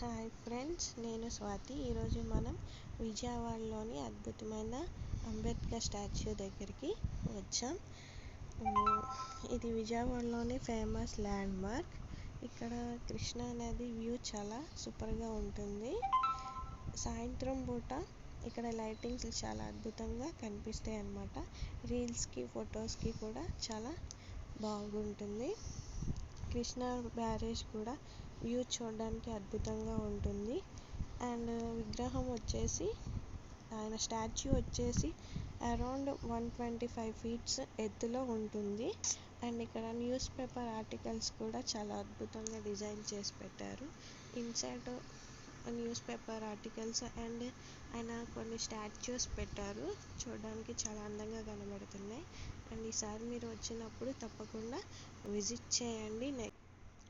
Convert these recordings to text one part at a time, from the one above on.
Hi friends, నేను స్వాతి. ఈరోజు మనం విజయవాడలోని అద్భుతమైన అంబేద్కర్ స్టాచ్యూ దగ్గరికి వచ్చాం. ఇది విజయవాడలోని ఫేమస్ ల్యాండ్ మార్క్. ఇక్కడ కృష్ణా నది వ్యూ చాలా సూపర్గా ఉంటుంది. సాయంత్రం పూట ఇక్కడ లైటింగ్స్ చాలా అద్భుతంగా కనిపిస్తాయి అన్నమాట. రీల్స్కి ఫొటోస్కి కూడా చాలా బాగుంటుంది. కృష్ణా బ్యారేజ్ కూడా వ్యూ చూడడానికి అద్భుతంగా ఉంటుంది. అండ్ విగ్రహం వచ్చేసి ఆయన స్టాచ్యూ వచ్చేసి అరౌండ్ 125 feet ఎత్తులో ఉంటుంది. అండ్ ఇక్కడ న్యూస్ పేపర్ ఆర్టికల్స్ కూడా చాలా అద్భుతంగా డిజైన్ చేసి పెట్టారు. Inside news paper articles and ఆయన కొన్ని స్టాచ్యూస్ పెట్టారు. చూడడానికి చాలా అందంగా కనబడుతున్నాయి. అండ్ ఈసారి మీరు వచ్చినప్పుడు తప్పకుండా విజిట్ చేయండి.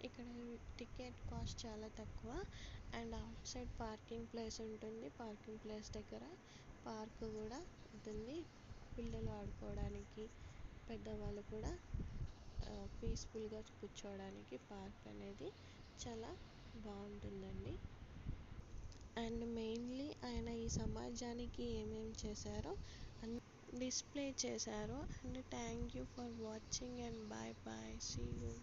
ఇక్కడ టికెట్ కాస్ట్ చాలా తక్కువ. And out side parking place ఉంటుంది. పార్కింగ్ ప్లేస్ దగ్గర పార్క్ కూడా ఉంటుంది. పిల్లలు ఆడుకోవడానికి, పెద్దవాళ్ళు కూడా పీస్ఫుల్గా కూర్చోవడానికి పార్క్ అనేది చాలా బాగుంటుందండి. అండ్ మెయిన్లీ ఆయన ఈ సమాజానికి ఏమేమి చేశారో అన్ని డిస్ప్లే చేశారు. And thank you for watching and bye bye, see you.